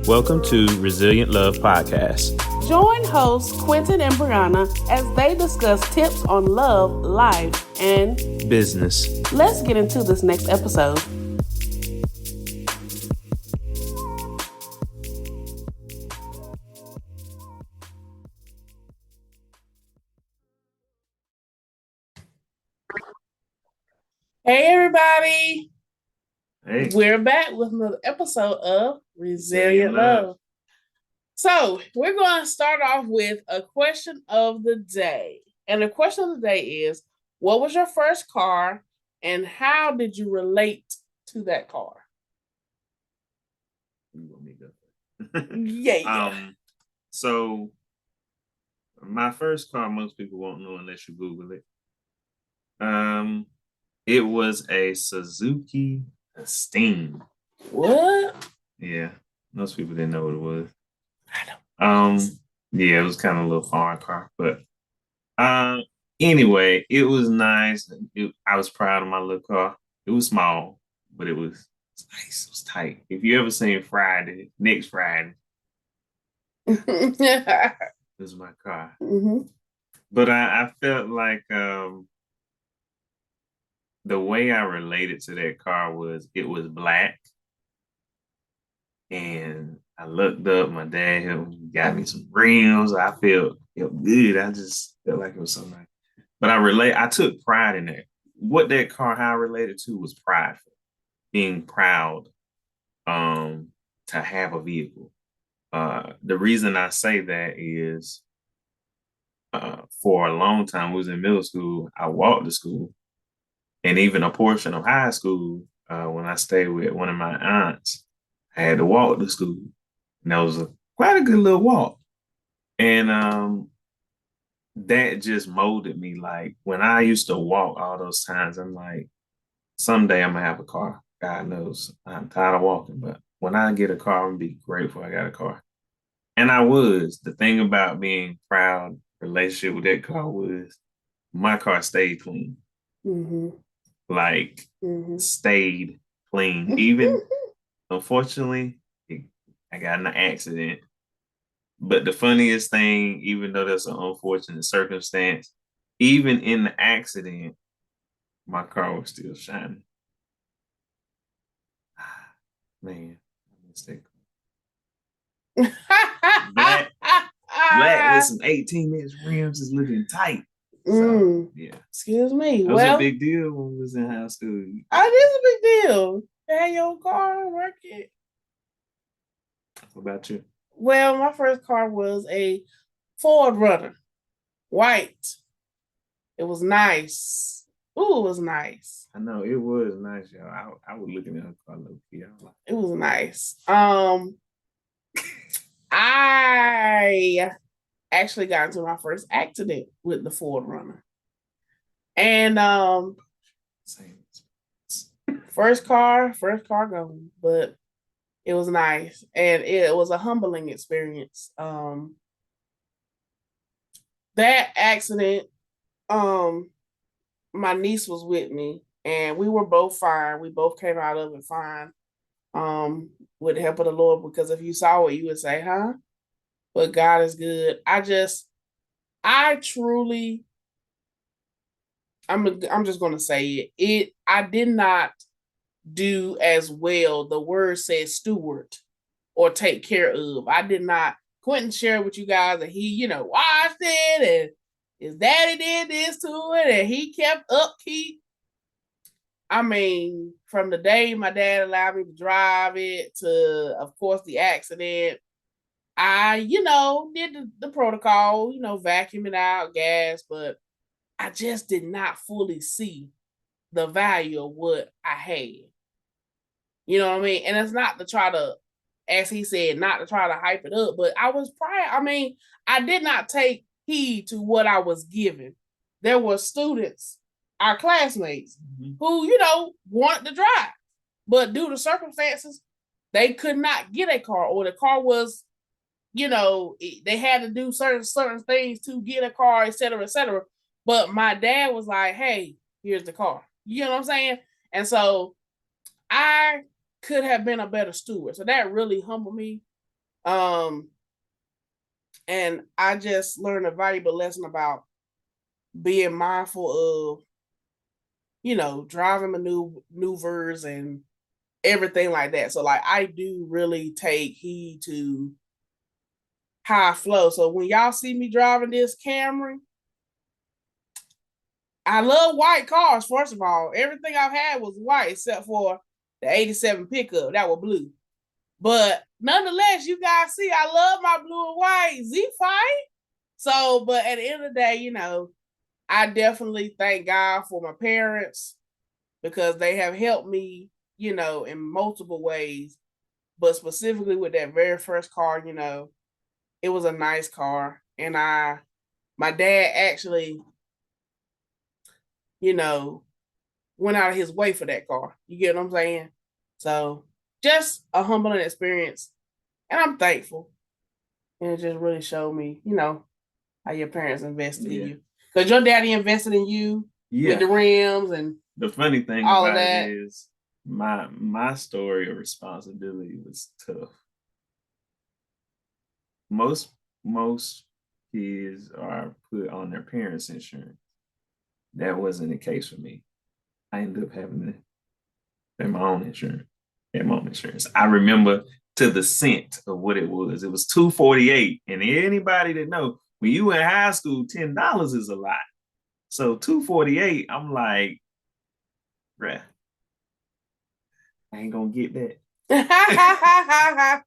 Welcome to Resilient Love Podcast. Join hosts Quinton and Breonna as they discuss tips on love, life, and business. Let's get into this next episode. Hey, everybody. Hey. We're back with another episode of Resilient Love. So we're going to start off with a question of the day. And the question of the day is, what was your first car and how did you relate to that car? You want me to go? Yeah. So my first car, most people won't know unless you Google it. It was a Suzuki Steam. What? Yeah, most people didn't know what it was. I know. Yeah, it was kind of a little foreign car, but anyway, it was nice. I was proud of my little car. It was small, but it was nice. It was tight. If you ever seen next Friday, this is my car. Mm-hmm. But I felt like the way I related to that car was it was black. And I looked up, my dad got me some rims. I felt good. I just felt like it was so nice. But I took pride in that. What that car, how I related to was prideful. Being proud to have a vehicle. The reason I say that is for a long time, we was in middle school, I walked to school. And even a portion of high school, when I stayed with one of my aunts, I had to walk to school. And that was quite a good little walk. And that just molded me. Like when I used to walk all those times, I'm like, someday I'm gonna have a car. God knows I'm tired of walking, but when I get a car, I'm gonna be grateful I got a car. And I was. The thing about being proud relationship with that car was my car stayed clean. Mm-hmm. Like stayed clean. Even unfortunately, I got in an accident. But the funniest thing, even though that's an unfortunate circumstance, even in the accident, my car was still shining. Man, mistake. Black with some 18-inch rims is looking tight. So, yeah. Excuse me. That was a big deal when we was in high school. It is a big deal. Have your car, work it. What about you? Well, my first car was a Ford Runner, white. It was nice. Ooh, it was nice. I know it was nice, y'all. I was looking at her car low key. It was nice. I actually got into my first accident with the Ford Runner. And first car going, but it was nice. And it was a humbling experience. That accident, my niece was with me and we were both fine. We both came out of it fine. With the help of the Lord, because if you saw it, you would say, huh? But God is good. I'm just gonna say it. I did not do as well. The word says steward or take care of. I did not. Quinton shared with you guys that he, watched it and his daddy did this to it and he kept upkeep. I mean, from the day my dad allowed me to drive it to, of course, the accident, I, did the protocol, vacuuming out gas, but I just did not fully see the value of what I had. You know what I mean? And it's not to try to, as he said, not to try to hype it up, but I was proud. I mean, I did not take heed to what I was given. There were students, our classmates, who, wanted to drive, but due to circumstances, they could not get a car, or the car was, they had to do certain things to get a car, et cetera, et cetera. But my dad was like, hey, here's the car. You know what I'm saying? And so I could have been a better steward. So that really humbled me. And I just learned a valuable lesson about being mindful of, driving maneuvers and everything like that. So like I do really take heed to how I flow. So when y'all see me driving this Camry, I love white cars, first of all. Everything I've had was white except for the 87 pickup. That was blue. But nonetheless, you guys see, I love my blue and white Z5. So, but at the end of the day, I definitely thank God for my parents because they have helped me, in multiple ways. But specifically with that very first car, it was a nice car. And my dad actually, went out of his way for that car. You get what I'm saying? So just a humbling experience. And I'm thankful. And it just really showed me, how your parents invested in you. Because your daddy invested in you with the rims and the funny thing all about of that. it is my story of responsibility was tough. Most kids are put on their parents' insurance. That wasn't the case for me. I ended up having to pay my own insurance. I remember to the cent of what it was. It was $248. And anybody that know, when you in high school, $10 is a lot. So $248, I'm like, bruh, I ain't gonna get that.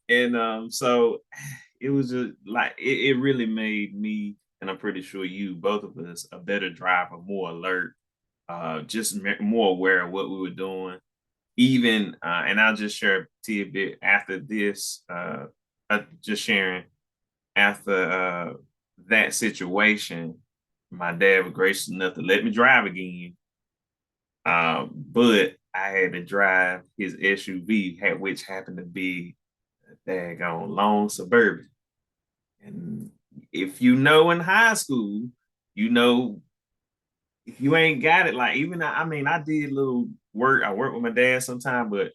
And so it was just like it really made me, and I'm pretty sure you, both of us, a better driver, more alert, just more aware of what we were doing. Even and I'll just share a tidbit after this, just sharing after that situation, my dad was gracious enough to let me drive again. But I had to drive his SUV, which happened to be a daggone long Suburban. And if you know in high school, if you ain't got it, like even I did little work. I work with my dad sometime, but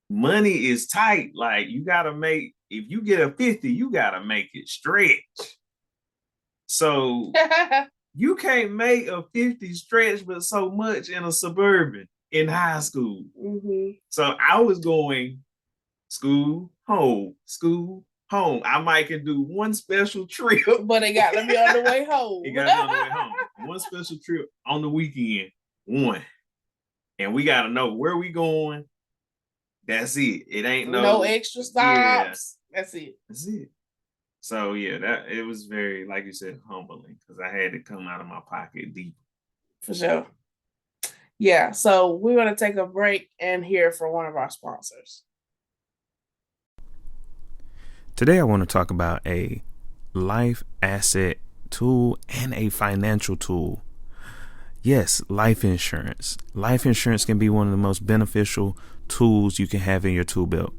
money is tight. Like you gotta make, if you get a 50, you gotta make it stretch. So you can't make a 50 stretch but so much in a Suburban in high school. Mm-hmm. So I was going school, home, school, home. I might can do one special trip. But it got to be on the way home. It got to be on the way home. One special trip on the weekend, one. And we got to know where we going. That's it. It ain't no extra stops. Yeah. That's it. That's it. So yeah, that it was very, like you said, humbling because I had to come out of my pocket deep. For sure. Yeah, so we're going to take a break and hear from one of our sponsors. Today I want to talk about a life asset tool and a financial tool. Yes, life insurance. Life insurance can be one of the most beneficial tools you can have in your tool belt.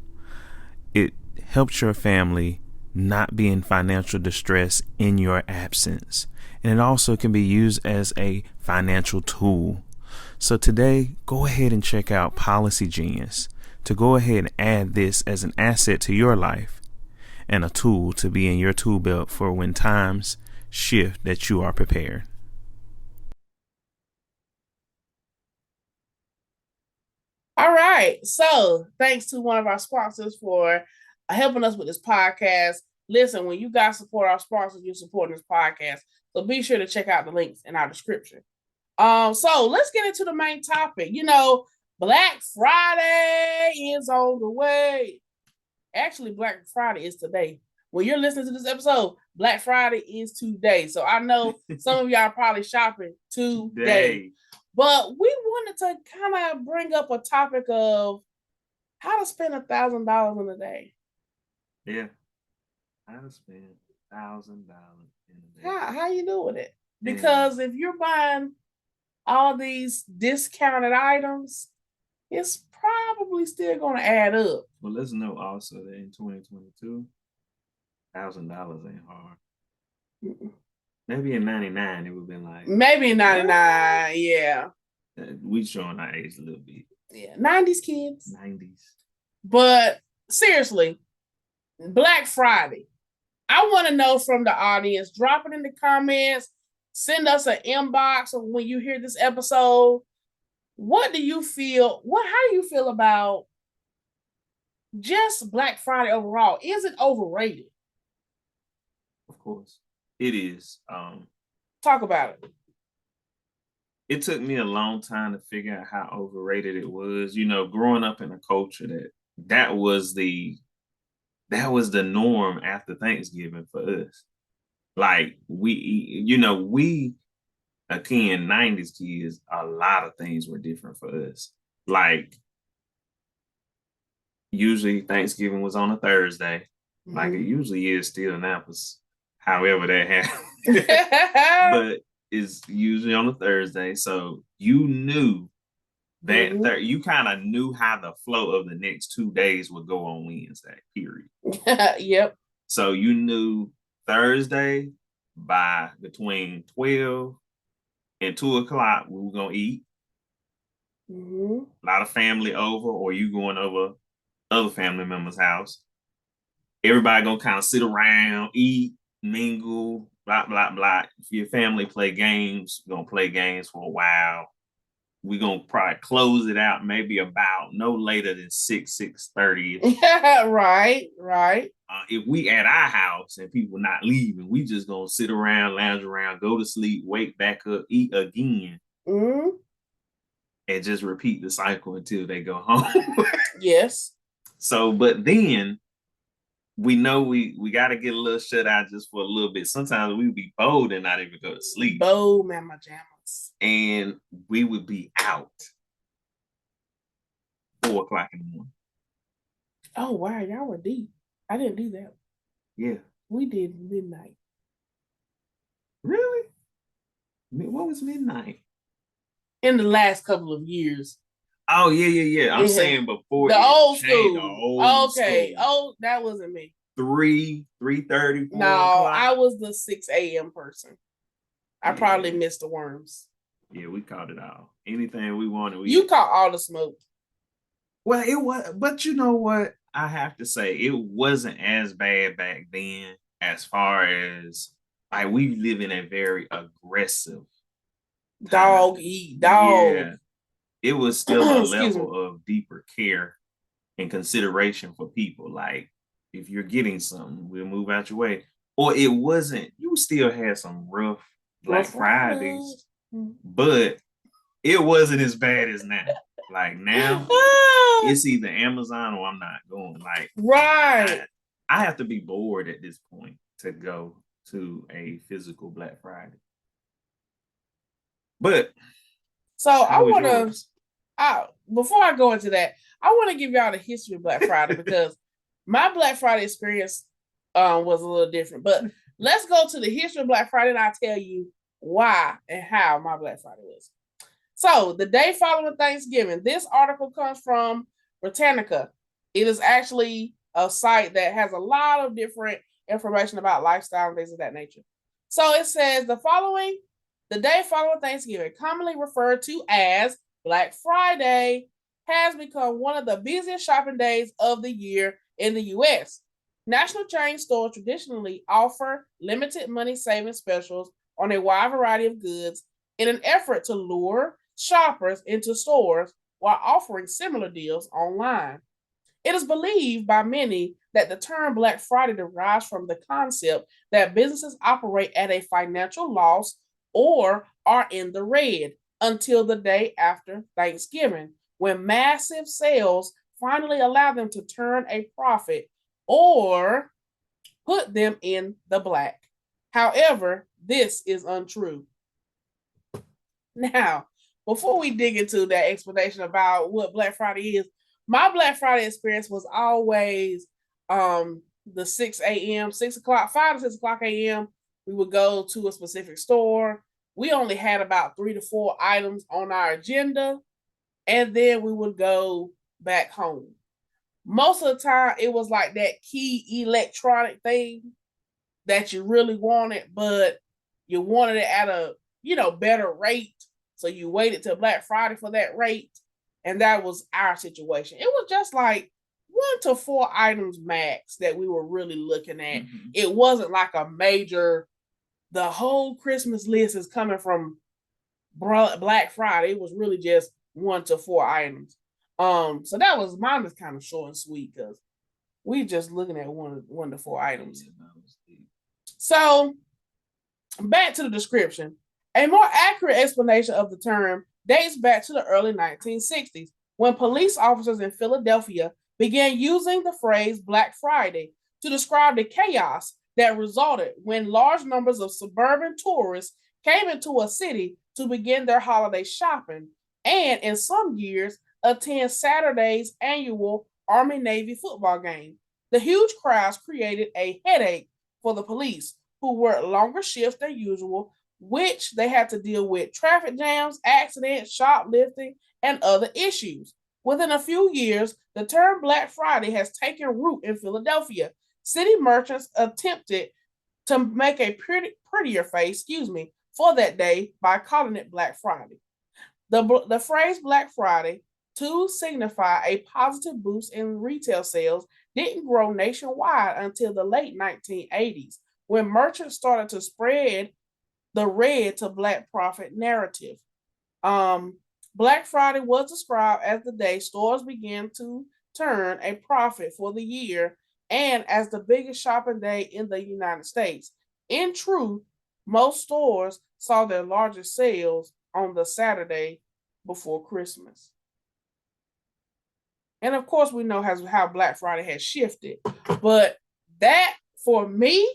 It helps your family not be in financial distress in your absence. And it also can be used as a financial tool. So today, go ahead and check out Policy Genius to go ahead and add this as an asset to your life and a tool to be in your tool belt for when times shift that you are prepared. All right. So thanks to one of our sponsors for helping us with this podcast. Listen, when you guys support our sponsors, you're supporting this podcast. So be sure to check out the links in our description. So let's get into the main topic. Black Friday is on the way. Actually, Black Friday is today. When you're listening to this episode, Black Friday is today. So I know some of y'all are probably shopping today. But we wanted to kind of bring up a topic of how to spend $1,000 in a day. Yeah. How to spend $1,000 in a day. How you doing it? Because if you're buying all these discounted items, it's probably still going to add up. Well, let's know also that in 2022, $1,000 ain't hard. Mm-mm. Maybe in 99, it would have been like. Maybe in 99, yeah. We showing our age a little bit. Yeah, 90s kids. 90s. But seriously, Black Friday. I want to know from the audience. Drop it in the comments. Send us an inbox of when you hear this episode. What do you feel? How do you feel about just Black Friday overall? Is it overrated? Of course, it is. Talk about it. It took me a long time to figure out how overrated it was. You know, growing up in a culture that was the norm after Thanksgiving for us. Like we again, 90s kids, a lot of things were different for us. Like usually Thanksgiving was on a Thursday, like it usually is still now, because however that happened. But it's usually on a Thursday. So you knew that you kind of knew how the flow of the next 2 days would go on Wednesday, period. Yep. So you knew Thursday by between 12 and 2 o'clock, we were going to eat. A lot of family over, or you going over other family members' house. Everybody going to kind of sit around, eat, mingle, blah, blah, blah. If your family play games, you're going to play games for a while. We're going to probably close it out maybe about no later than 6:30. Right. If we at our house and people not leaving, we just going to sit around, lounge around, go to sleep, wake back up, eat again. And just repeat the cycle until they go home. Yes. So, but then we know we got to get a little shut eye just for a little bit. Sometimes we would be bold and not even go to sleep. Bold, man, my jammas. And we would be out 4 o'clock in the morning. Oh, wow. Y'all were deep. I didn't do that. Yeah. We did midnight. Really? What was midnight? In the last couple of years. Oh, yeah. I'm saying before the old school. The old school. Oh, that wasn't me. 3:30. No, I was the 6 a.m. person. I probably missed the worms. Yeah, we caught it all. Anything we wanted. You caught all the smoke. Well, it was, but you know what? I have to say, it wasn't as bad back then as far as, like, we live in a very aggressive dog eat dog. Yeah. It was still a level of deeper care and consideration for people. Like, if you're getting something, we'll move out your way. Or it wasn't, you still had some rough Black Fridays, but it wasn't as bad as now. Like now, it's either Amazon or I'm not going. Like, right. I have to be bored at this point to go to a physical Black Friday. But so I want to, before I go into that, I want to give y'all the history of Black Friday because my Black Friday experience was a little different. But let's go to the history of Black Friday and I'll tell you why and how my Black Friday was. So the day following Thanksgiving, this article comes from Britannica. It is actually a site that has a lot of different information about lifestyle and things of that nature. So it says the day following Thanksgiving, commonly referred to as Black Friday, has become one of the busiest shopping days of the year in the U.S. National chain stores traditionally offer limited money saving specials on a wide variety of goods in an effort to lure shoppers into stores while offering similar deals online. It is believed by many that the term Black Friday derives from the concept that businesses operate at a financial loss or are in the red until the day after Thanksgiving, when massive sales finally allow them to turn a profit or put them in the black. However, this is untrue. Now, before we dig into that explanation about what Black Friday is, my Black Friday experience was always the 6 a.m., 6 o'clock, 5 to 6 o'clock a.m. We would go to a specific store. We only had about 3 to 4 items on our agenda, and then we would go back home. Most of the time, it was like that key electronic thing that you really wanted, but you wanted it at a better rate. So you waited till Black Friday for that rate. And that was our situation. It was just like to 4 items max that we were really looking at. Mm-hmm. It wasn't like a major, the whole Christmas list is coming from Black Friday. It was really just 1 to 4 items. So that was, mine was kind of short and sweet because we just looking at one to 4 items. So back to the description. A more accurate explanation of the term dates back to the early 1960s when police officers in Philadelphia began using the phrase Black Friday to describe the chaos that resulted when large numbers of suburban tourists came into a city to begin their holiday shopping and, in some years, attend Saturday's annual Army-Navy football game. The huge crowds created a headache for the police, who worked longer shifts than usual, which they had to deal with traffic jams, accidents, shoplifting, and other issues. Within a few years, the term Black Friday has taken root in Philadelphia. City merchants attempted to make a prettier face, for that day by calling it Black Friday. The phrase Black Friday, to signify a positive boost in retail sales, didn't grow nationwide until the late 1980s, when merchants started to spread the red to Black profit narrative. Black Friday was described as the day stores began to turn a profit for the year and as the biggest shopping day in the United States. In truth, most stores saw their largest sales on the Saturday before Christmas. And of course, we know how Black Friday has shifted. But that, for me,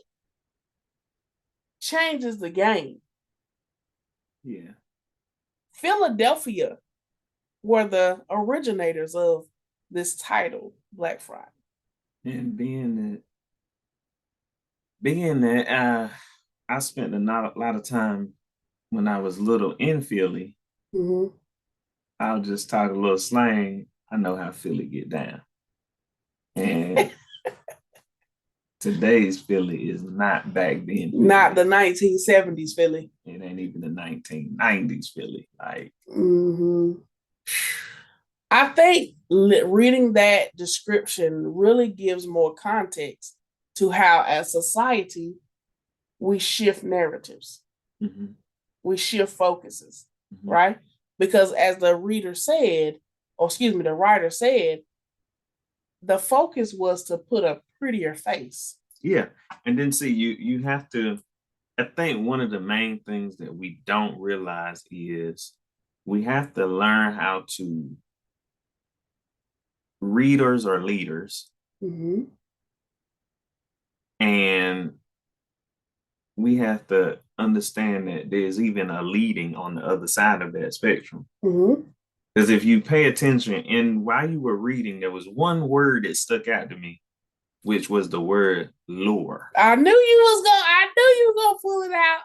changes the game. Yeah. Philadelphia were the originators of this title, Black Friday. And being that I spent a lot of time when I was little in Philly, Mm-hmm. I'll just talk a little slang. I know how Philly get down. And today's Philly is not back then. Not the 1970s Philly. It ain't even the 1990s Philly. Like, mm-hmm. I think reading that description really gives more context to how, as society, we shift narratives. Mm-hmm. We shift focuses, mm-hmm. right? Because as the writer said, the focus was to put a prettier face. Yeah. And then see, you have to, I think one of the main things that we don't realize is we have to learn how to, readers are leaders. Mm-hmm. And we have to understand that there's even a leading on the other side of that spectrum. Mm-hmm. Because if you pay attention, and while you were reading, there was one word that stuck out to me, which was the word lure. I knew you were gonna pull it out.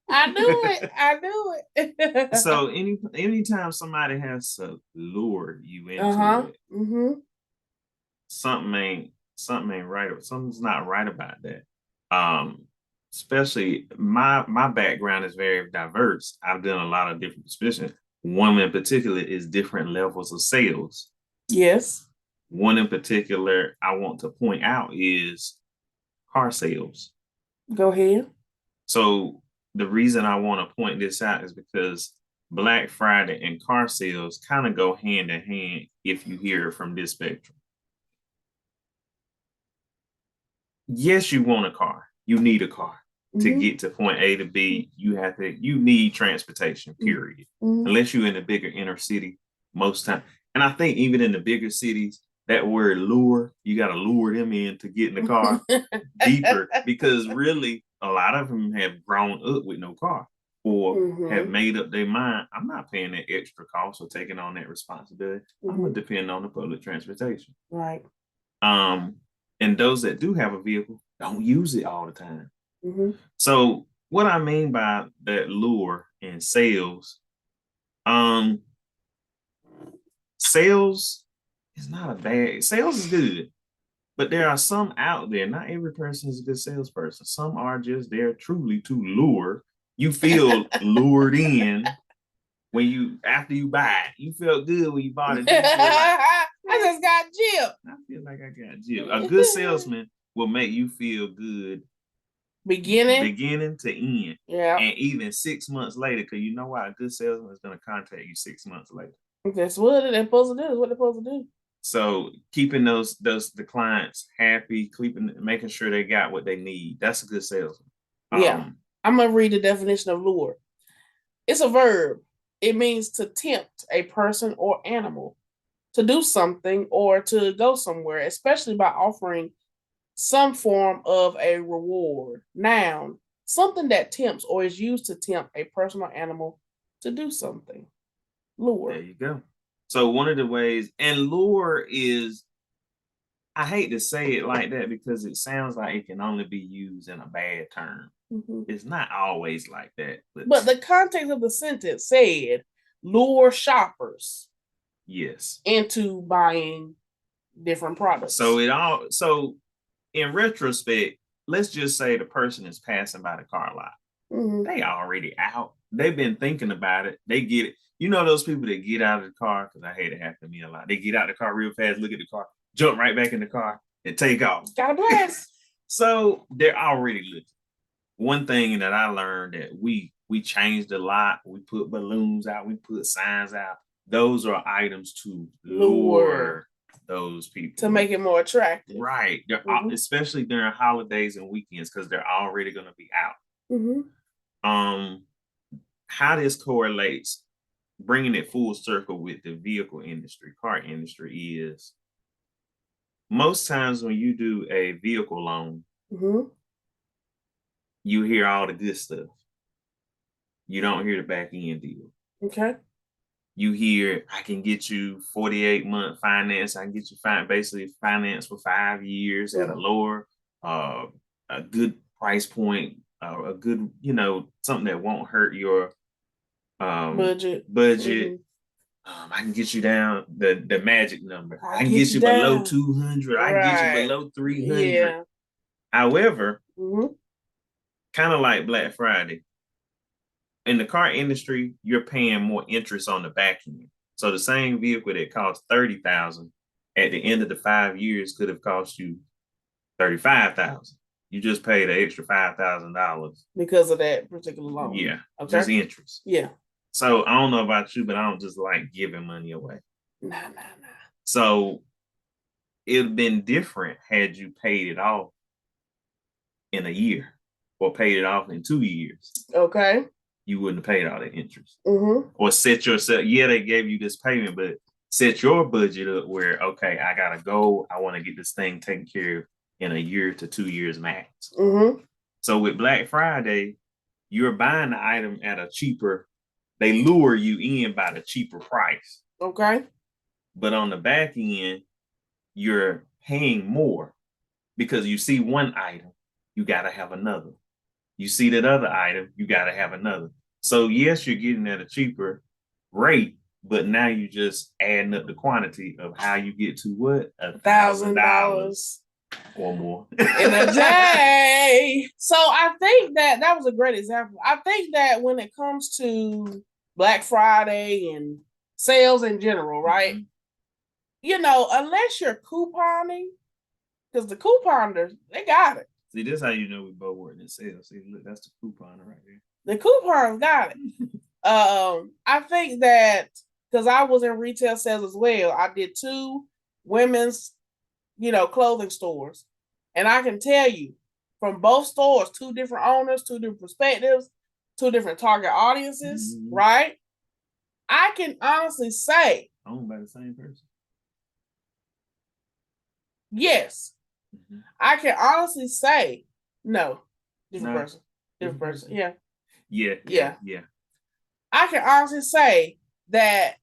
I knew it. So anytime somebody has to lure you into it, mm-hmm. something ain't right, or something's not right about that. Especially my background is very diverse. I've done a lot of different positions. One in particular is different levels of sales. Yes. One in particular I want to point out is car sales. Go ahead. So the reason I want to point this out is because Black Friday and car sales kind of go hand in hand if you hear it from this spectrum. Yes, you want a car. You need a car. To get to point A to B, you need transportation, period. Mm-hmm. Unless you're in the bigger inner city most time. And I think even in the bigger cities, that word lure, you got to lure them in to get in the car deeper, because really a lot of them have grown up with no car or have made up their mind. I'm not paying that extra cost or taking on that responsibility. I'm going to depend on the public transportation. Right. And those that do have a vehicle don't use it all the time. Mm-hmm. So what I mean by that lure in sales, sales is not a bad, sales is good, but there are some out there, not every person is a good salesperson. Some are just there truly to lure. You feel lured in when after you buy it. You felt good when you bought it. I just got gypped. I feel like I got gypped. A good salesman will make you feel good beginning to end. Yeah. And even 6 months later, because you know why a good salesman is going to contact you 6 months later. That's what they're supposed to do. Is what they're supposed to do. So keeping the clients happy, making sure they got what they need. That's a good salesman. Yeah. I'm gonna read the definition of lure. It's a verb. It means to tempt a person or animal to do something or to go somewhere, especially by offering some form of a reward. Noun, something that tempts or is used to tempt a person or animal to do something. Lure. There you go. So one of the ways, and lure is, I hate to say it like that because it sounds like it can only be used in a bad term. Mm-hmm. It's not always like that. But the context of the sentence said lure shoppers. Yes. Into buying different products. So in retrospect, let's just say the person is passing by the car lot. Mm-hmm. They already out. They've been thinking about it. They get it. You know those people that get out of the car, because I hate it happen to me a lot. They get out of the car real fast, look at the car, jump right back in the car, and take off. Got a blast. So they're already looking. One thing that I learned that we changed a lot. We put balloons out. We put signs out. Those are items to lure those people. To make it more attractive. Right. Especially during holidays and weekends, because they're already going to be out. Mm-hmm. How this correlates, bringing it full circle with the vehicle industry, car industry, is most times when you do a vehicle loan, mm-hmm. you hear all the good stuff. You don't hear the back end deal. Okay. You hear, I can get you 48-month finance. I can get you basically finance for 5 years at a lower, a good price point, a good, something that won't hurt your budget. Mm-hmm. I can get you down the magic number. I can get you below 200. Right. I can get you below 300. Yeah. However, mm-hmm. kind of like Black Friday, in the car industry, you're paying more interest on the back end. So the same vehicle that cost $30,000 at the end of the 5 years could have cost you $35,000. You just paid an extra $5,000 because of that particular loan. Yeah, okay. Just interest. Yeah. So I don't know about you, but I don't just like giving money away. Nah. So it'd been different had you paid it off in a year or paid it off in 2 years. Okay. You wouldn't have paid all the interest. Mm-hmm. Or set yourself, they gave you this payment, but set your budget up where, okay, I got to go. I want to get this thing taken care of in a year to 2 years max. Mm-hmm. So with Black Friday, you're buying the item at a cheaper, they lure you in by the cheaper price. Okay. But on the back end, you're paying more because you see one item, you got to have another. You see that other item, you got to have another. So yes, you're getting at a cheaper rate, but now you just adding up the quantity of how you get to what? $1,000 or more in a day. So I think that was a great example. I think that when it comes to Black Friday and sales in general, right? Mm-hmm. Unless you're couponing, because the couponers, they got it. See, this is how you know we both work in sales. See, look, that's the couponer right there. The coupons got it. I think that because I was in retail sales as well, I did 2 women's, clothing stores. And I can tell you from both stores, 2 different owners, 2 different perspectives, 2 different target audiences, mm-hmm. right? I can honestly say. Owned by the same person? Yes. Mm-hmm. I can honestly say, no, different person. Different person. Yeah. Yeah. I can honestly say that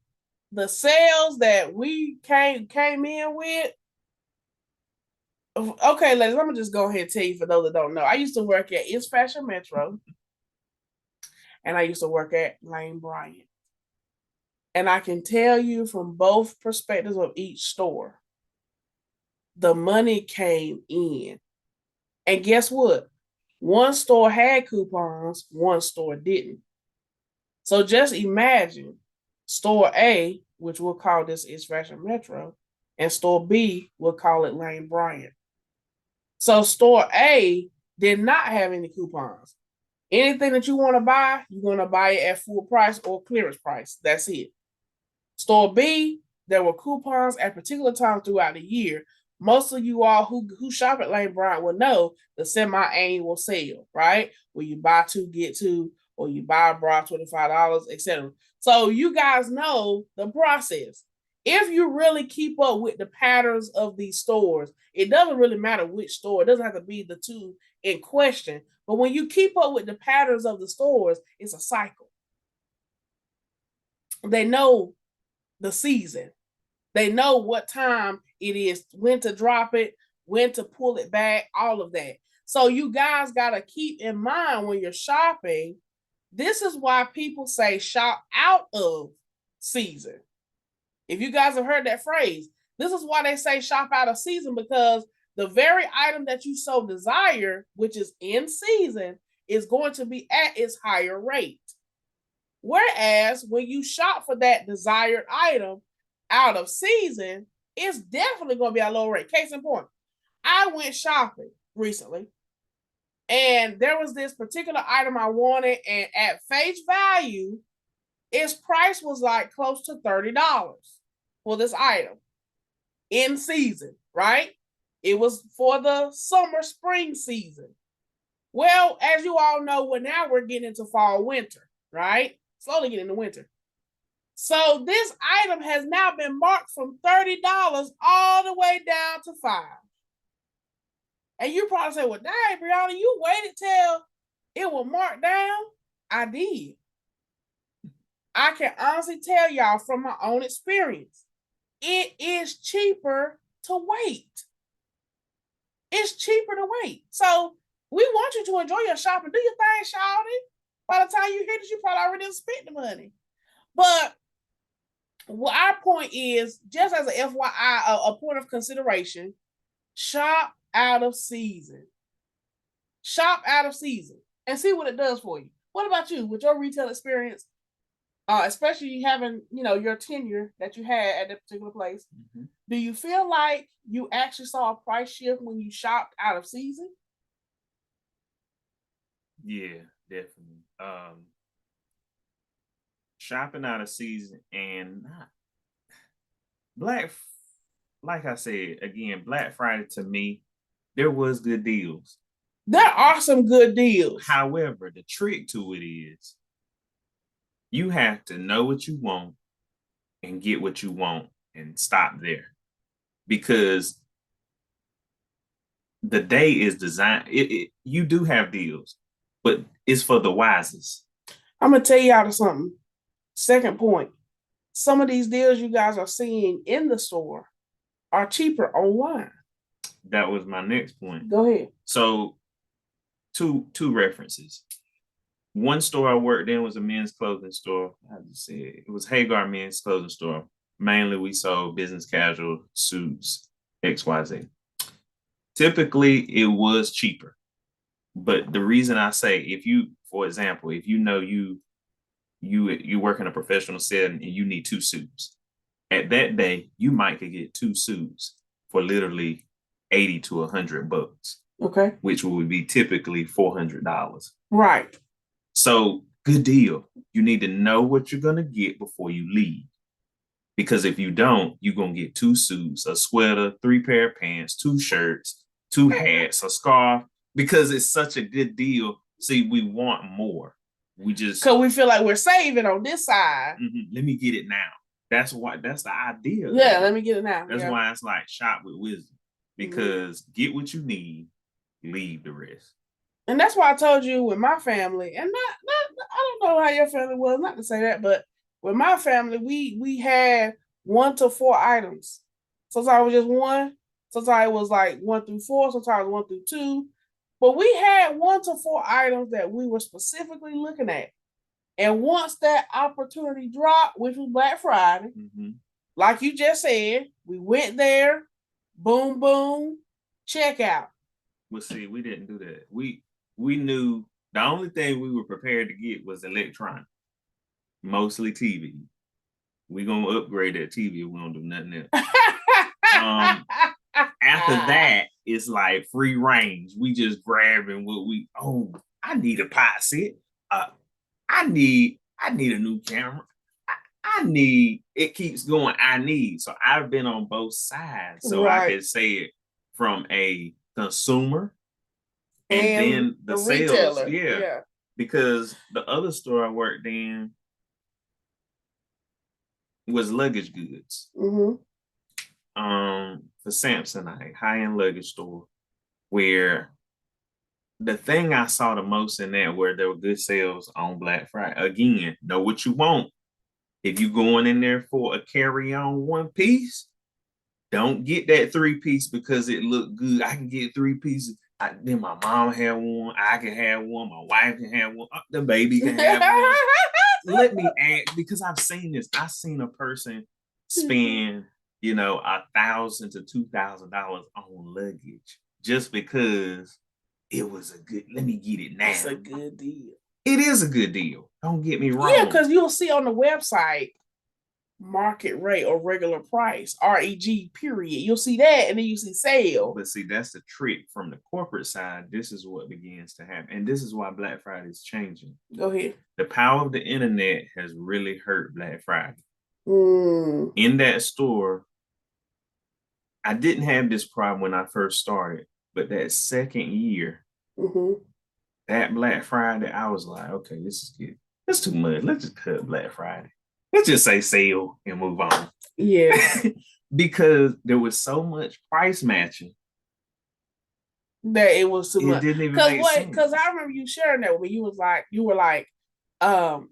the sales that we came in with. Okay, ladies, let me just go ahead and tell you for those that don't know. I used to work at It's Fashion Metro, and I used to work at Lane Bryant. And I can tell you from both perspectives of each store, the money came in. And guess what? One store had coupons, one store didn't. So just imagine store A, which we'll call this It's Fashion Metro, and store B will call it Lane Bryant. So store A did not have any coupons. Anything that you want to buy, you're going to buy it at full price or clearance price. That's it. Store B, there were coupons at particular times throughout the year. Most of you all who shop at Lane Bryant will know the semi-annual sale, right? Where you buy two, get two, or you buy a bra, $25, etc. So you guys know the process. If you really keep up with the patterns of these stores, it doesn't really matter which store. It doesn't have to be the two in question. But when you keep up with the patterns of the stores, it's a cycle. They know the season. They know what time it is, when to drop it, when to pull it back, all of that. So you guys got to keep in mind when you're shopping, this is why people say shop out of season. If you guys have heard that phrase, this is why they say shop out of season, because the very item that you so desire, which is in season, is going to be at its higher rate. Whereas when you shop for that desired item out of season, it's definitely going to be a low rate. Case in point, I went shopping recently, and there was this particular item I wanted, and at face value, its price was like close to $30 for this item in season, right? It was for the summer, spring season. Well, as you all know, now we're getting into fall, winter, right? Slowly getting into winter. So this item has now been marked from $30 all the way down to $5. And you probably say, well, dang, Breonna, you waited till it was marked down? I did. I can honestly tell y'all from my own experience, it is cheaper to wait. It's cheaper to wait. So we want you to enjoy your shopping. Do your thing, shawty. By the time you hear this, you probably already spent the money. But what our point is, just as an FYI, a point of consideration, shop out of season. Shop out of season and see what it does for you. What about you with your retail experience, especially having, your tenure that you had at that particular place? Mm-hmm. Do you feel like you actually saw a price shift when you shopped out of season? Yeah, definitely. Shopping out of season and like I said, again, Black Friday to me, there was good deals. There are some good deals. However, the trick to it is you have to know what you want and get what you want and stop there. Because the day is designed, you do have deals, but it's for the wisest. I'm going to tell y'all something. Second point, some of these deals you guys are seeing in the store are cheaper online. That was my next point. Go ahead. So two references. One store I worked in was a men's clothing store. I just said it was Hagar Men's Clothing Store. Mainly we sold business casual suits, XYZ. Typically it was cheaper. But the reason I say, for example, if you know you work in a professional setting and you need 2 suits, at that day you might could get 2 suits for literally $80 to $100. Okay. Which would be typically $400. Right. So good deal. You need to know what you're gonna get before you leave. Because if you don't, you're gonna get 2 suits, a sweater, 3 pair of pants, 2 shirts, 2 hats, a scarf, because it's such a good deal. See, we want more. Because we feel like we're saving on this side. Mm-hmm. Let me get it now. That's the idea. Yeah, let me get it now. That's why it's like shop with wisdom. Because get what you need, leave the rest. And that's why I told you with my family, and I don't know how your family was, not to say that, but with my family, we had 1 to 4 items. Sometimes it was just 1. Sometimes it was like 1 through 4. Sometimes 1 through 2. But we had 1 to 4 items that we were specifically looking at. And once that opportunity dropped, which was Black Friday, like you just said, we went there, boom, boom, checkout. Well, see, we didn't do that. We knew the only thing we were prepared to get was electronic, mostly TV. We're going to upgrade that TV. We don't do nothing else. After that, it's like free range. We just grabbing what we. Oh, I need a pot set. I need a new camera. I need. It keeps going. I need. So I've been on both sides, so I can say it from a consumer and then the sales. Retailer. Yeah. Because the other store I worked in was luggage goods. Mm-hmm. For Samsonite, high-end luggage store, where the thing I saw the most in that where there were good sales on Black Friday. Again, know what you want. If you going in there for a carry-on one piece, don't get that 3-piece because it looked good. I can get 3 pieces. Then my mom had one. I can have one. My wife can have one. The baby can have one. Let me add, because I've seen this. I've seen a person spend, $1,000 to $2,000 on luggage just because it was a good. Let me get it now. It's a good deal. It is a good deal. Don't get me wrong. Yeah, because you'll see on the website market rate or regular price, REG, period. You'll see that, and then you see sale. But see, that's the trick from the corporate side. This is what begins to happen. And this is why Black Friday is changing. Go ahead. The power of the internet has really hurt Black Friday. In that store, I didn't have this problem when I first started, but that second year, that Black Friday, I was like, okay, this is good. That's too much. Let's just cut Black Friday. Let's just say sale and move on. Yeah. Because there was so much price matching that it was too much. It didn't even make sense. Because I remember you sharing that with me. You were like, the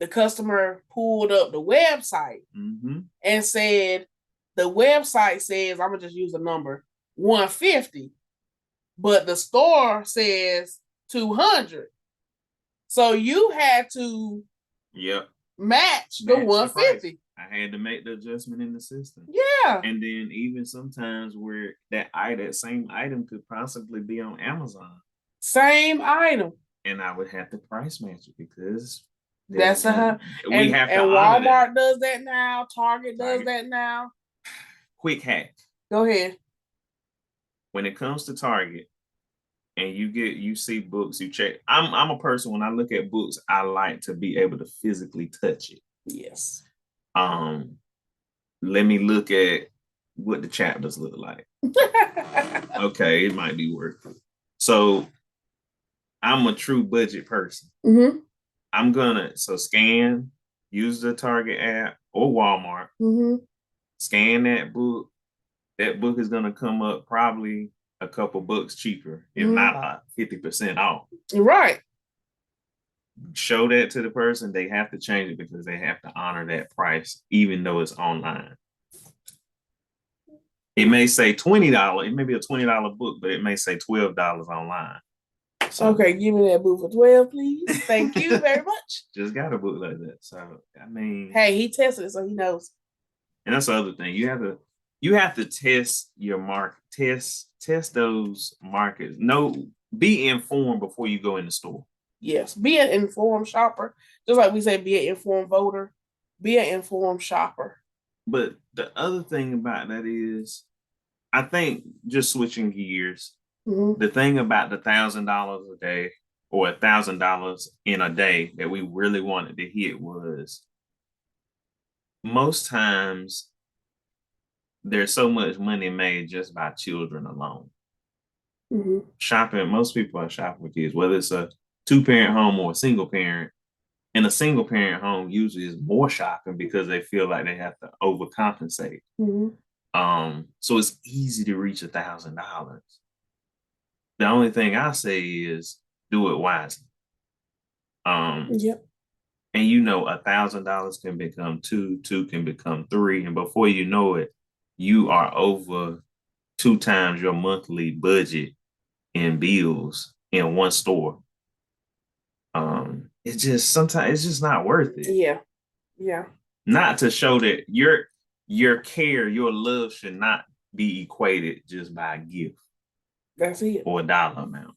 customer pulled up the website and said, the website says, I'm gonna just use the number, 150, but the store says 200. So you had to match the 150. I had to make the adjustment in the system. Yeah. And then even sometimes where that same item could possibly be on Amazon. Same item. And I would have to price match it because that's and Walmart does that now. Target does that now. Quick hack. Go ahead. When it comes to Target and you see books, you check. I'm a person, when I look at books, I like to be able to physically touch it. Yes. Let me look at what the chapters look like. Okay, it might be worth it. So I'm a true budget person. I'm gonna scan, use the Target app or Walmart, scan that book. That book is gonna come up probably a couple bucks cheaper, if not 50% off. Right. Show that to the person, they have to change it because they have to honor that price, even though it's online. It may say $20, it may be a $20 book, but it may say $12 online. So, okay, give me that book for 12, please. Thank you very much. Just got a book like that. So I mean, hey, he tested it, so he knows. And that's the other thing. You have to test your market, test those markets. Be informed before you go in the store. Yes, be an informed shopper. Just like we say, be an informed voter. Be an informed shopper. But the other thing about that is, I think, just switching gears, the thing about the $1,000 a day or $1,000 in a day that we really wanted to hit was, most times there's so much money made just by children alone. Shopping, most people are shopping with kids, whether it's a 2-parent home or a single parent. And a single parent home usually is more shopping because they feel like they have to overcompensate. So it's easy to reach $1,000. The only thing I say is do it wisely. And $1,000 can become two can become three, and before you know it, you are over 2 times your monthly budget in bills in one store. It's just sometimes it's just not worth it. Yeah. Not to show that your care, your love should not be equated just by a gift. That's it. Or a dollar amount.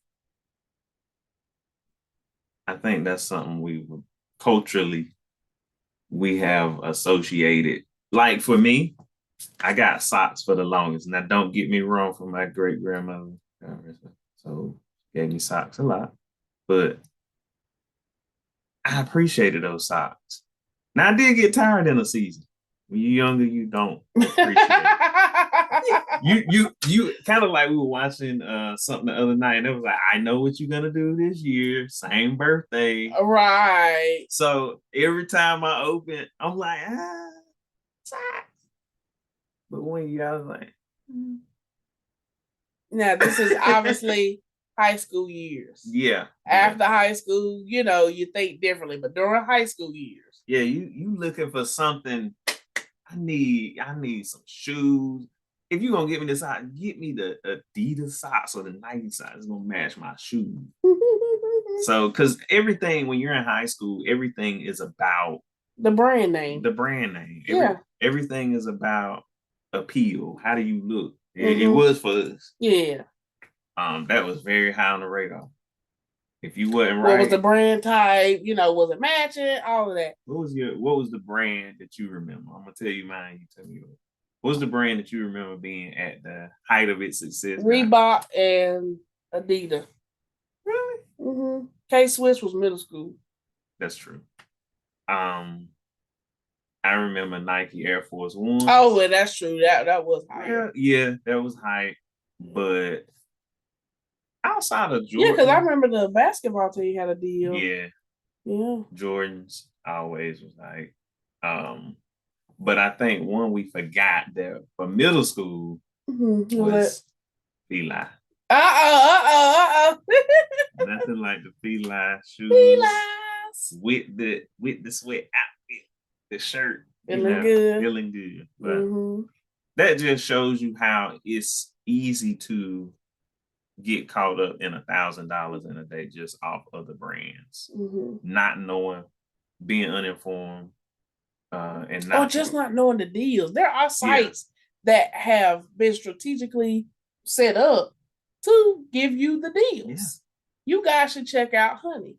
I think that's something culturally we have associated. Like for me, I got socks for the longest. Now, don't get me wrong, from my great grandmother. So gave me socks a lot, but I appreciated those socks. Now I did get tired in the season. When you're younger, you don't appreciate you kind of like we were watching something the other night, and it was like, I know what you're gonna do this year, same birthday. Right. So every time I open, I'm like, socks. But when you I was like, Now this is obviously high school years. yeah. After high school, you think differently, but during high school years. Yeah, you looking for something. I need some shoes. If you're gonna get me this out, get me the Adidas socks or the Nike socks. It's gonna match my shoes. So, because everything when you're in high school, everything is about the brand name. Yeah. Everything is about appeal. How do you look? It was for us. Yeah. That was very high on the radar. If you wasn't right, what was the brand type? Was it matching? All of that. What was the brand that you remember? I'm gonna tell you mine. You tell me what was the brand that you remember being at the height of its success? Reebok and Adidas. Really? K-Swiss was middle school. That's true. I remember Nike Air Force One. Oh, well, that's true. That was high. Yeah, that was high. But outside of Jordan, yeah, because I remember the basketball team had a deal. Yeah. Jordans always was like, but I think one we forgot that for middle school was Feli. Nothing like the Feli shoes. With the sweat outfit, the shirt, feeling good. But that just shows you how it's easy to get caught up in $1,000 in a day just off other brands, not knowing, being uninformed, and not just not knowing the deals. There are sites that have been strategically set up to give you the deals. Yeah. You guys should check out Honey.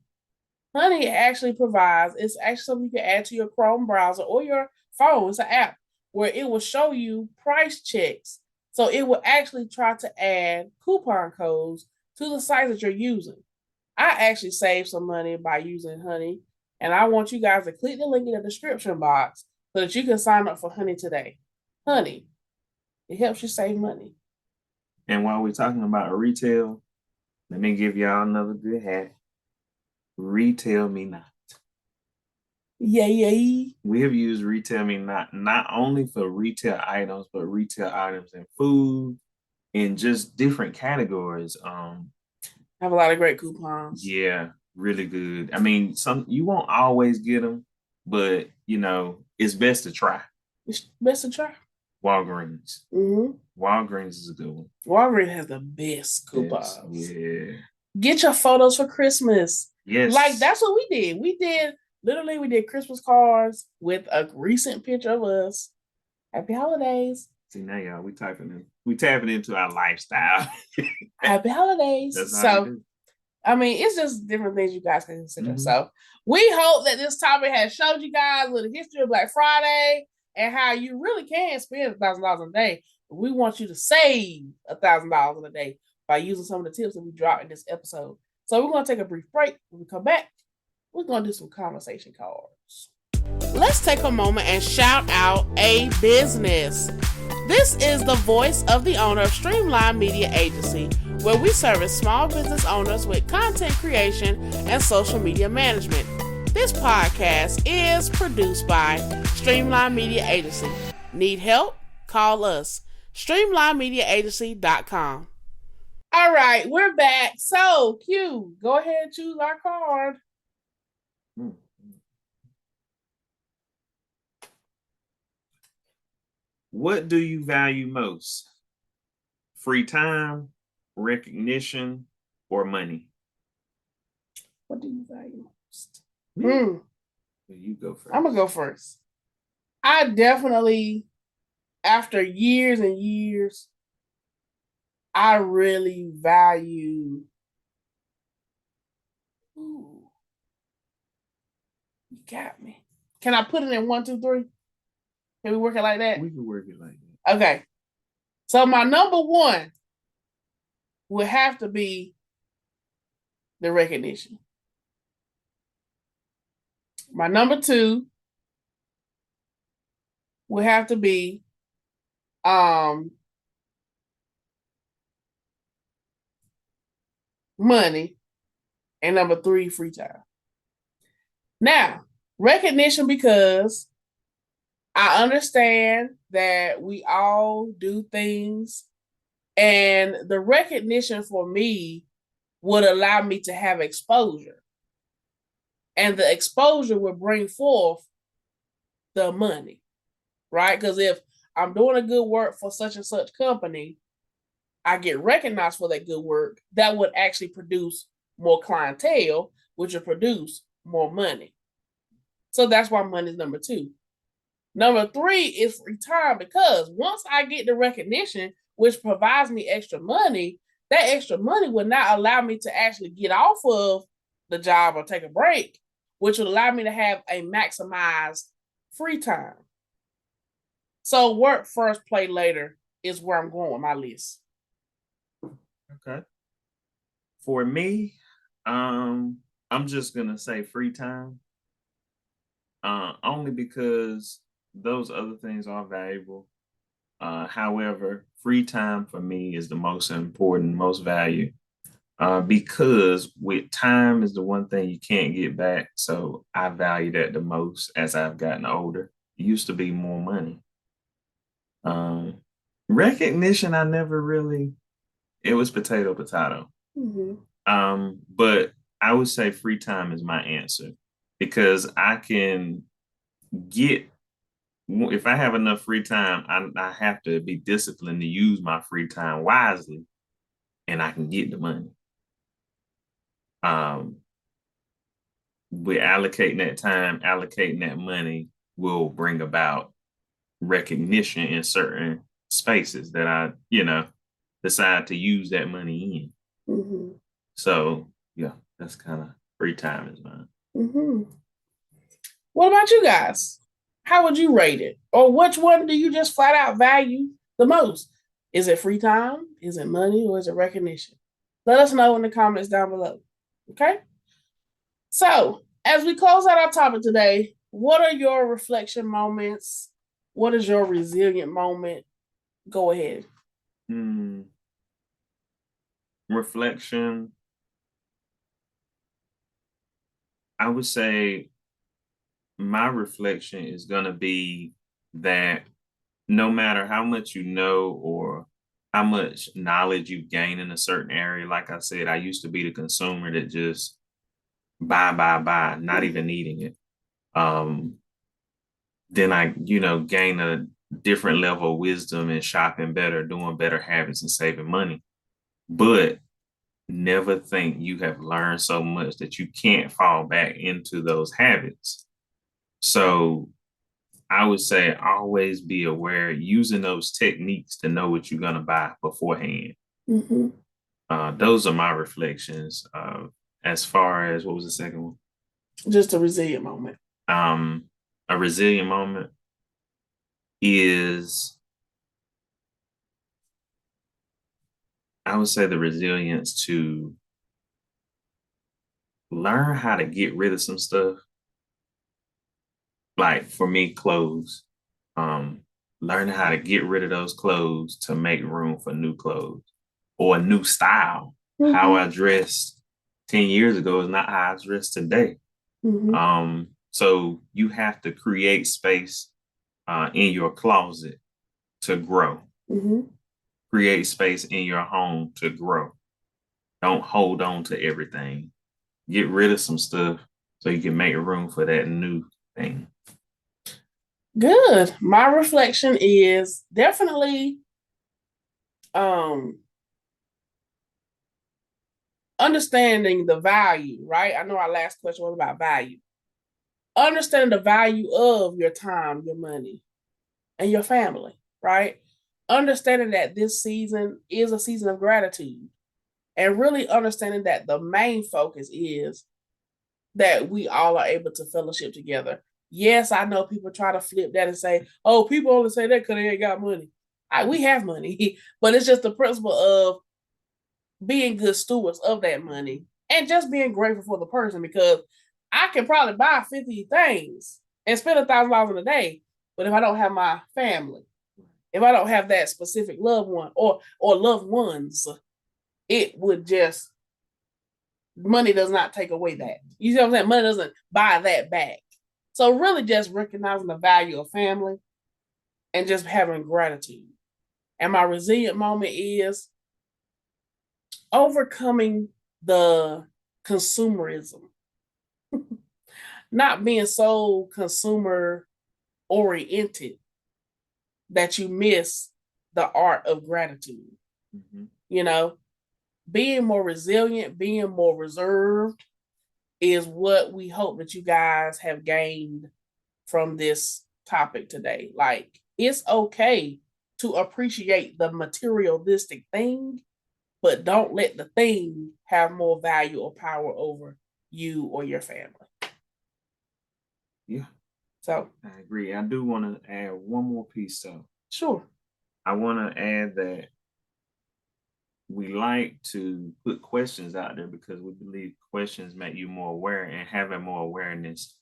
Honey actually provides, it's actually something you can add to your Chrome browser or your phone. It's an app where it will show you price checks. So it will actually try to add coupon codes to the sites that you're using. I actually saved some money by using Honey, and I want you guys to click the link in the description box so that you can sign up for Honey today. Honey, it helps you save money. And while we're talking about retail, let me give y'all another good hack. Retail Me Not. Yay. We have used Retail Me not only for retail items, but retail items in food and just different categories. Have a lot of great coupons. Yeah, really good. I mean, you won't always get them, but it's best to try. It's best to try. Walgreens. Walgreens is a good one. Walgreens has the best coupons. Yeah. Get your photos for Christmas. Yes. Like, that's what we did. We did Christmas cards with a recent picture of us. Happy holidays. See, now y'all, we tapping into our lifestyle. Happy holidays. That's how we do. I mean, it's just different things you guys can consider. So we hope that this topic has showed you guys the history of Black Friday and how you really can spend $1,000 a day. But we want you to save $1,000 in a day by using some of the tips that we dropped in this episode. So we're going to take a brief break. When we come back, we're going to do some conversation cards. Let's take a moment and shout out a business. This is the voice of the owner of Streamline Media Agency, where we service small business owners with content creation and social media management. This podcast is produced by Streamline Media Agency. Need help? Call us. StreamlineMediaAgency.com. All right, we're back. So, Q, go ahead and choose our card. What do you value most? Free time, recognition, or money? What do you value most? You go first. I'm going to go first. I definitely, after years and years, I really value. You got me. Can I put it in 1, 2, 3? Can we work it like that? We can work it like that. Okay. So my number one would have to be the recognition. My number two would have to be money. And number three, free time. Now, recognition, because I understand that we all do things, and the recognition for me would allow me to have exposure. And the exposure would bring forth the money, right? Because if I'm doing a good work for such and such company, I get recognized for that good work, that would actually produce more clientele, which would produce more money. So that's why money is number two. Number three is free time, because once I get the recognition, which provides me extra money, that extra money would not allow me to actually get off of the job or take a break, which would allow me to have a maximized free time. So work first, play later is where I'm going with my list. Okay. For me, I'm just gonna say free time. Only because those other things are valuable. However, free time for me is the most important, most valued. Because with time is the one thing you can't get back. So I value that the most as I've gotten older. It used to be more money. Um, Recognition, I never really, it was potato, potato. Mm-hmm. But I would say free time is my answer because I can get, if I have enough free time, I have to be disciplined to use my free time wisely and I can get the money. Um, with allocating that time, allocating that money will bring about recognition in certain spaces that I, decide to use that money in. Mm-hmm. So yeah, that's kind of free time is mine. Mm-hmm. What about you guys? How would you rate it? Or which one do you just flat out value the most? Is it free time? Is it money? Or is it recognition? Let us know in the comments down below. Okay? So, as we close out our topic today, what are your reflection moments? What is your resilient moment? Go ahead. Reflection. I would say my reflection is going to be that no matter how much you know or how much knowledge you gain in a certain area, like I said, I used to be the consumer that just buy, not even needing it. Then I, gain a different level of wisdom and shopping better, doing better habits and saving money. But never think you have learned so much that you can't fall back into those habits. So I would say always be aware using those techniques to know what you're going to buy beforehand. Mm-hmm. Those are my reflections. As far as what was the second one? Just a resilient moment. A resilient moment is, I would say, the resilience to learn how to get rid of some stuff. Like for me, clothes. Learning how to get rid of those clothes to make room for new clothes or a new style. Mm-hmm. How I dressed 10 years ago is not how I dress today. Mm-hmm. So you have to create space in your closet to grow. Mm-hmm. Create space in your home to grow. Don't hold on to everything. Get rid of some stuff so you can make room for that new thing. Good. My reflection is definitely understanding the value, right? I know our last question was about value. Understanding the value of your time, your money, and your family, right? Understanding that this season is a season of gratitude, and really understanding that the main focus is that we all are able to fellowship together. Yes, I know people try to flip that and say, oh, people only say that because they ain't got money. We have money, but it's just the principle of being good stewards of that money and just being grateful for the person, because I can probably buy 50 things and spend $1,000 in a day, but if I don't have my family, if I don't have that specific loved one or loved ones, it would just, money does not take away that. You see what I'm saying? Money doesn't buy that back. So really just recognizing the value of family and just having gratitude. And my resilient moment is overcoming the consumerism. Not being so consumer oriented that you miss the art of gratitude. Mm-hmm. You know, being more resilient, being more reserved is what we hope that you guys have gained from this topic today. Like, it's okay to appreciate the materialistic thing, but don't let the thing have more value or power over you or your family. Yeah. So I agree. I do want to add one more piece though. Sure. I want to add that we like to put questions out there because we believe questions make you more aware, and having more awareness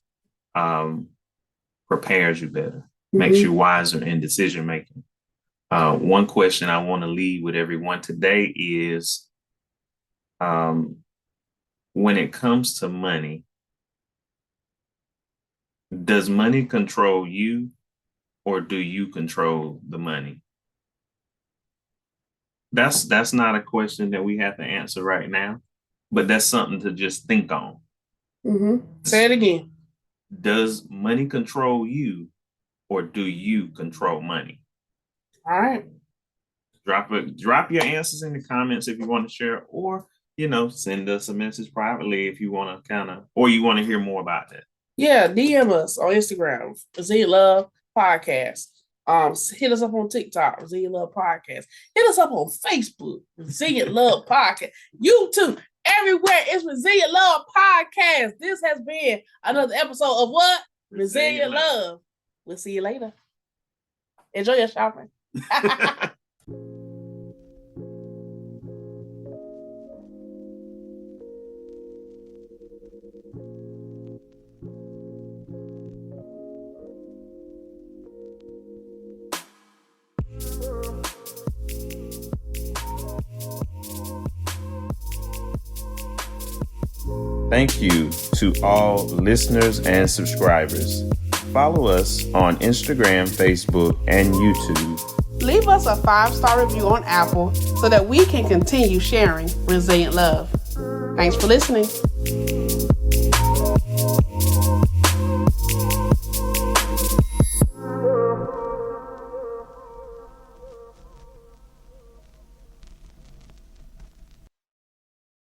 prepares you better, makes you wiser in decision making. One question I want to leave with everyone today is, when it comes to money, does money control you, or do you control the money? That's not a question that we have to answer right now, but that's something to just think on. Say it again. Does money control you, or do you control money? All right. Drop your answers in the comments if you want to share, or send us a message privately if you want to or you want to hear more about that. Yeah, DM us on Instagram, Resilient Love Podcast. Hit us up on TikTok, Resilient Love Podcast. Hit us up on Facebook, Resilient Love Podcast. YouTube, everywhere, it's Resilient Love Podcast. This has been another episode of what? Resilient Love. We'll see you later. Enjoy your shopping. Thank you to all listeners and subscribers. Follow us on Instagram, Facebook, and YouTube. Leave us a 5-star review on Apple so that we can continue sharing resilient love. Thanks for listening.